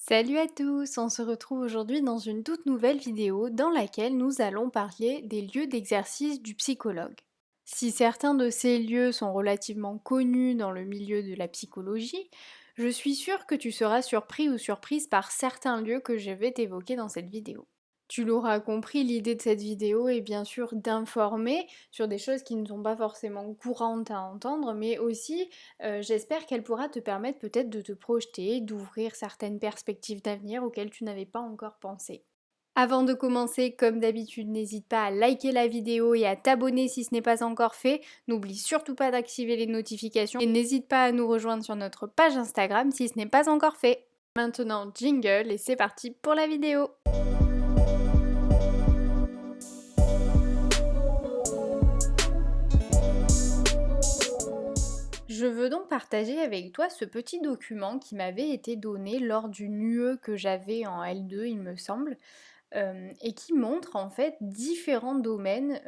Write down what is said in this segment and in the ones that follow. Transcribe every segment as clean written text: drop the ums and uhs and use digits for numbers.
Salut à tous, on se retrouve aujourd'hui dans une toute nouvelle vidéo dans laquelle nous allons parler des lieux d'exercice du psychologue. Si certains de ces lieux sont relativement connus dans le milieu de la psychologie, je suis sûre que tu seras surpris ou surprise par certains lieux que je vais t'évoquer dans cette vidéo. Tu l'auras compris, l'idée de cette vidéo est bien sûr d'informer sur des choses qui ne sont pas forcément courantes à entendre, mais aussi j'espère qu'elle pourra te permettre peut-être de te projeter, d'ouvrir certaines perspectives d'avenir auxquelles tu n'avais pas encore pensé. Avant de commencer, comme d'habitude, n'hésite pas à liker la vidéo et à t'abonner si ce n'est pas encore fait. N'oublie surtout pas d'activer les notifications et n'hésite pas à nous rejoindre sur notre page Instagram si ce n'est pas encore fait. Maintenant, jingle et c'est parti pour la vidéo. Je veux donc partager avec toi ce petit document qui m'avait été donné lors d'une UE que j'avais en L2, il me semble, et qui montre en fait différents domaines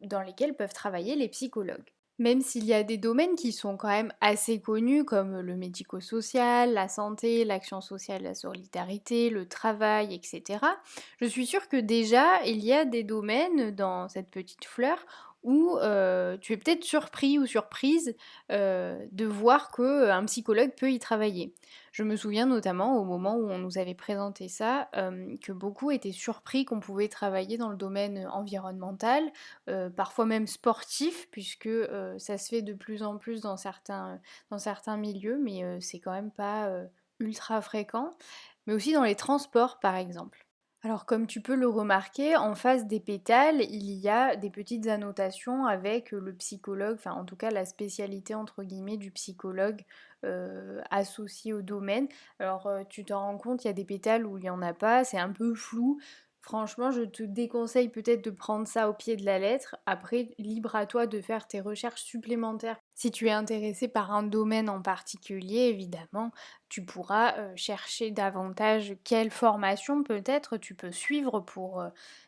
dans lesquels peuvent travailler les psychologues. Même s'il y a des domaines qui sont quand même assez connus comme le médico-social, la santé, l'action sociale, la solidarité, le travail, etc., je suis sûre que déjà il y a des domaines dans cette petite fleur où tu es peut-être surpris ou surprise de voir qu'un psychologue peut y travailler. Je me souviens notamment au moment où on nous avait présenté ça, que beaucoup étaient surpris qu'on pouvait travailler dans le domaine environnemental, parfois même sportif, puisque ça se fait de plus en plus dans certains milieux, mais c'est quand même pas ultra fréquent, mais aussi dans les transports par exemple. Alors comme tu peux le remarquer, en face des pétales, il y a des petites annotations avec le psychologue, enfin en tout cas la spécialité entre guillemets du psychologue associée au domaine. Alors tu t'en rends compte, il y a des pétales où il n'y en a pas, c'est un peu flou. Franchement, je te déconseille peut-être de prendre ça au pied de la lettre. Après, libre à toi de faire tes recherches supplémentaires. Si tu es intéressé par un domaine en particulier, évidemment, tu pourras chercher davantage quelle formation peut-être tu peux suivre pour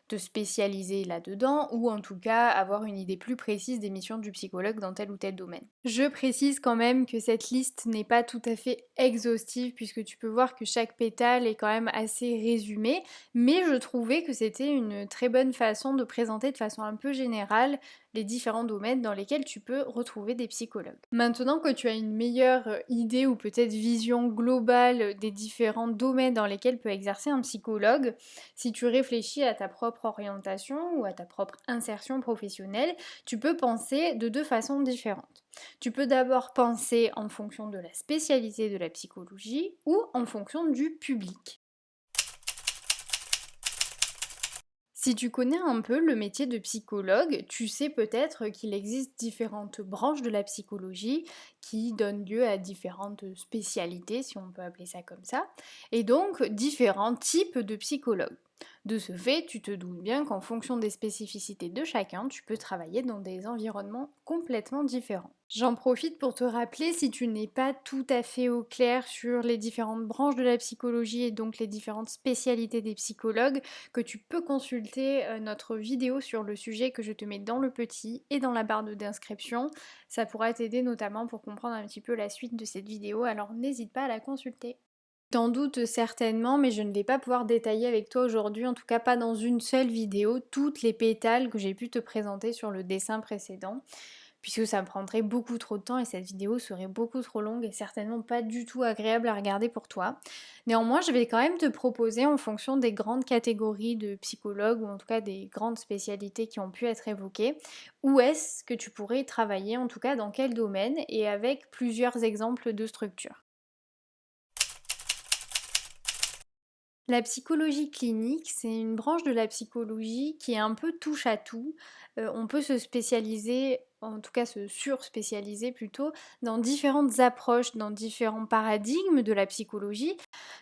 te spécialiser là-dedans ou en tout cas avoir une idée plus précise des missions du psychologue dans tel ou tel domaine. Je précise quand même que cette liste n'est pas tout à fait exhaustive puisque tu peux voir que chaque pétale est quand même assez résumé, mais je trouvais que c'était une très bonne façon de présenter de façon un peu générale les différents domaines dans lesquels tu peux retrouver des psychologues. Maintenant que tu as une meilleure idée ou peut-être vision globale des différents domaines dans lesquels peut exercer un psychologue, si tu réfléchis à ta propre orientation ou à ta propre insertion professionnelle, tu peux penser de deux façons différentes. Tu peux d'abord penser en fonction de la spécialité de la psychologie ou en fonction du public. Si tu connais un peu le métier de psychologue, tu sais peut-être qu'il existe différentes branches de la psychologie qui donnent lieu à différentes spécialités, si on peut appeler ça comme ça, et donc différents types de psychologues. De ce fait, tu te doutes bien qu'en fonction des spécificités de chacun, tu peux travailler dans des environnements complètement différents. J'en profite pour te rappeler, si tu n'es pas tout à fait au clair sur les différentes branches de la psychologie et donc les différentes spécialités des psychologues, que tu peux consulter notre vidéo sur le sujet que je te mets dans le petit et dans la barre de description. Ça pourra t'aider notamment pour comprendre un petit peu la suite de cette vidéo, alors n'hésite pas à la consulter. T'en doutes certainement, mais je ne vais pas pouvoir détailler avec toi aujourd'hui, en tout cas pas dans une seule vidéo, toutes les pétales que j'ai pu te présenter sur le dessin précédent, puisque ça me prendrait beaucoup trop de temps et cette vidéo serait beaucoup trop longue et certainement pas du tout agréable à regarder pour toi. Néanmoins, je vais quand même te proposer en fonction des grandes catégories de psychologues ou en tout cas des grandes spécialités qui ont pu être évoquées, où est-ce que tu pourrais travailler, en tout cas dans quel domaine et avec plusieurs exemples de structures. La psychologie clinique, c'est une branche de la psychologie qui est un peu touche à tout. On peut se spécialiser, en tout cas se surspécialiser plutôt, dans différentes approches, dans différents paradigmes de la psychologie.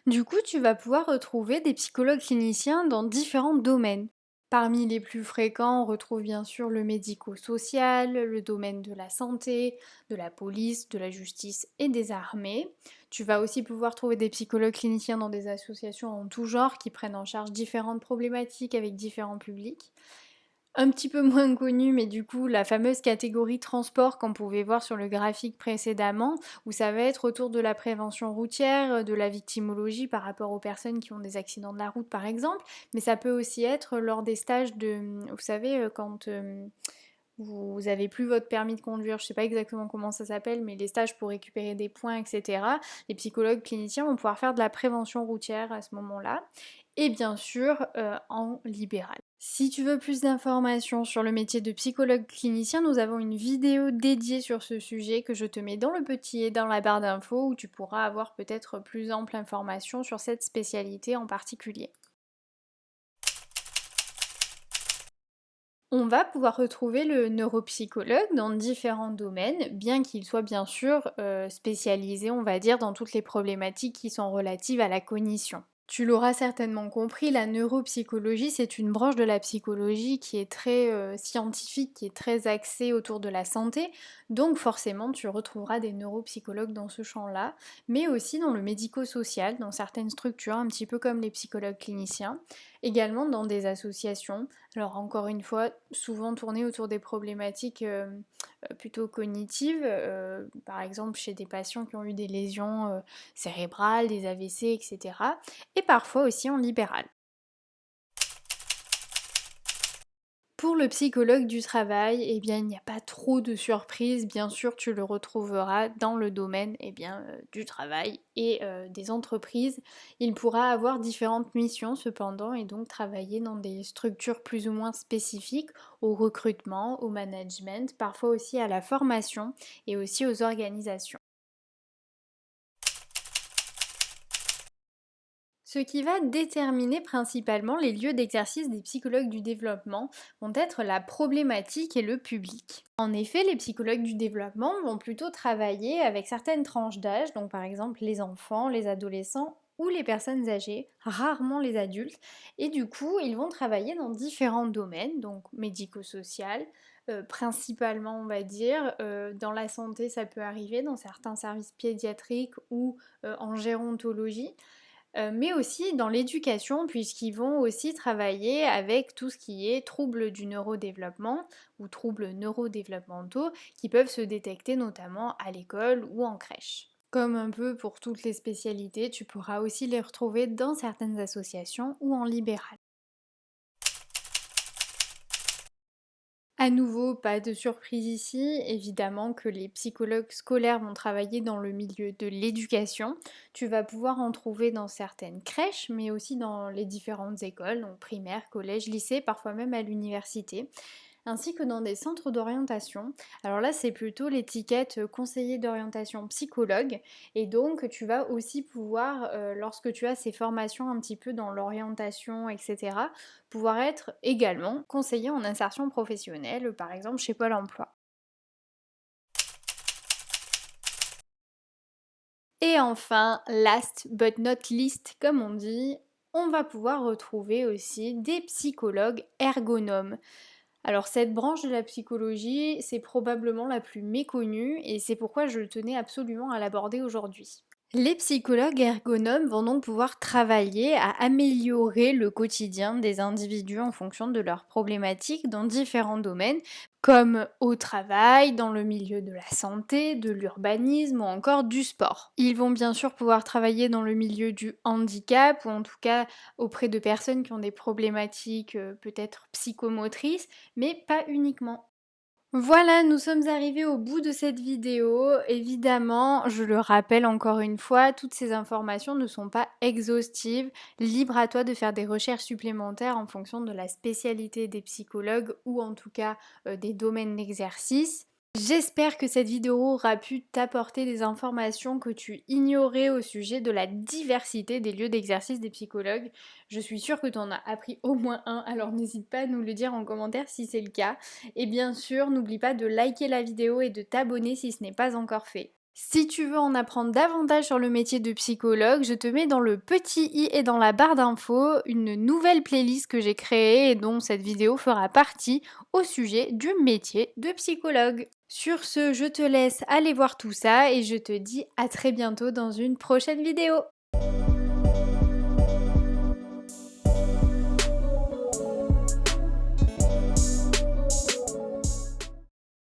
Du coup, tu vas pouvoir retrouver des psychologues cliniciens dans différents domaines. Parmi les plus fréquents, on retrouve bien sûr le médico-social, le domaine de la santé, de la police, de la justice et des armées. Tu vas aussi pouvoir trouver des psychologues cliniciens dans des associations en tout genre qui prennent en charge différentes problématiques avec différents publics. Un petit peu moins connue, mais du coup, la fameuse catégorie transport qu'on pouvait voir sur le graphique précédemment, où ça va être autour de la prévention routière, de la victimologie par rapport aux personnes qui ont des accidents de la route par exemple, mais ça peut aussi être lors des stages de, vous savez, quand vous avez plus votre permis de conduire, je sais pas exactement comment ça s'appelle, mais les stages pour récupérer des points, etc. Les psychologues cliniciens vont pouvoir faire de la prévention routière à ce moment-là. Et bien sûr, en libéral. Si tu veux plus d'informations sur le métier de psychologue clinicien, nous avons une vidéo dédiée sur ce sujet que je te mets dans le petit et dans la barre d'infos où tu pourras avoir peut-être plus ample information sur cette spécialité en particulier. On va pouvoir retrouver le neuropsychologue dans différents domaines, bien qu'il soit bien sûr spécialisé, on va dire, dans toutes les problématiques qui sont relatives à la cognition. Tu l'auras certainement compris, la neuropsychologie, c'est une branche de la psychologie qui est très scientifique, qui est très axée autour de la santé. Donc forcément, tu retrouveras des neuropsychologues dans ce champ-là, mais aussi dans le médico-social, dans certaines structures, un petit peu comme les psychologues cliniciens. Également dans des associations. Alors encore une fois, souvent tournées autour des problématiques plutôt cognitives, par exemple chez des patients qui ont eu des lésions cérébrales, des AVC, etc. Et parfois aussi en libéral. Pour le psychologue du travail, eh bien, il n'y a pas trop de surprises. Bien sûr, tu le retrouveras dans le domaine du travail et des entreprises. Il pourra avoir différentes missions cependant et donc travailler dans des structures plus ou moins spécifiques au recrutement, au management, parfois aussi à la formation et aussi aux organisations. Ce qui va déterminer principalement les lieux d'exercice des psychologues du développement vont être la problématique et le public. En effet, les psychologues du développement vont plutôt travailler avec certaines tranches d'âge, donc par exemple les enfants, les adolescents ou les personnes âgées, rarement les adultes, et du coup ils vont travailler dans différents domaines, donc médico-social, principalement on va dire, dans la santé ça peut arriver, dans certains services pédiatriques ou en gérontologie, mais aussi dans l'éducation, puisqu'ils vont aussi travailler avec tout ce qui est troubles du neurodéveloppement ou troubles neurodéveloppementaux qui peuvent se détecter notamment à l'école ou en crèche. Comme un peu pour toutes les spécialités, tu pourras aussi les retrouver dans certaines associations ou en libéral. À nouveau, pas de surprise ici, évidemment que les psychologues scolaires vont travailler dans le milieu de l'éducation. Tu vas pouvoir en trouver dans certaines crèches, mais aussi dans les différentes écoles, donc primaire, collège, lycée, parfois même à l'université, ainsi que dans des centres d'orientation. Alors là, c'est plutôt l'étiquette conseiller d'orientation psychologue, et donc tu vas aussi pouvoir, lorsque tu as ces formations un petit peu dans l'orientation, etc., pouvoir être également conseiller en insertion professionnelle, par exemple chez Pôle Emploi. Et enfin, last but not least, comme on dit, on va pouvoir retrouver aussi des psychologues ergonomes. Alors cette branche de la psychologie, c'est probablement la plus méconnue et c'est pourquoi je tenais absolument à l'aborder aujourd'hui. Les psychologues ergonomes vont donc pouvoir travailler à améliorer le quotidien des individus en fonction de leurs problématiques dans différents domaines, comme au travail, dans le milieu de la santé, de l'urbanisme ou encore du sport. Ils vont bien sûr pouvoir travailler dans le milieu du handicap ou en tout cas auprès de personnes qui ont des problématiques peut-être psychomotrices, mais pas uniquement. Voilà, nous sommes arrivés au bout de cette vidéo. Évidemment, je le rappelle encore une fois, toutes ces informations ne sont pas exhaustives. Libre à toi de faire des recherches supplémentaires en fonction de la spécialité des psychologues ou en tout cas des domaines d'exercice. J'espère que cette vidéo aura pu t'apporter des informations que tu ignorais au sujet de la diversité des lieux d'exercice des psychologues. Je suis sûre que tu en as appris au moins un, alors n'hésite pas à nous le dire en commentaire si c'est le cas. Et bien sûr, n'oublie pas de liker la vidéo et de t'abonner si ce n'est pas encore fait. Si tu veux en apprendre davantage sur le métier de psychologue, je te mets dans le petit i et dans la barre d'infos une nouvelle playlist que j'ai créée et dont cette vidéo fera partie au sujet du métier de psychologue. Sur ce, je te laisse aller voir tout ça et je te dis à très bientôt dans une prochaine vidéo.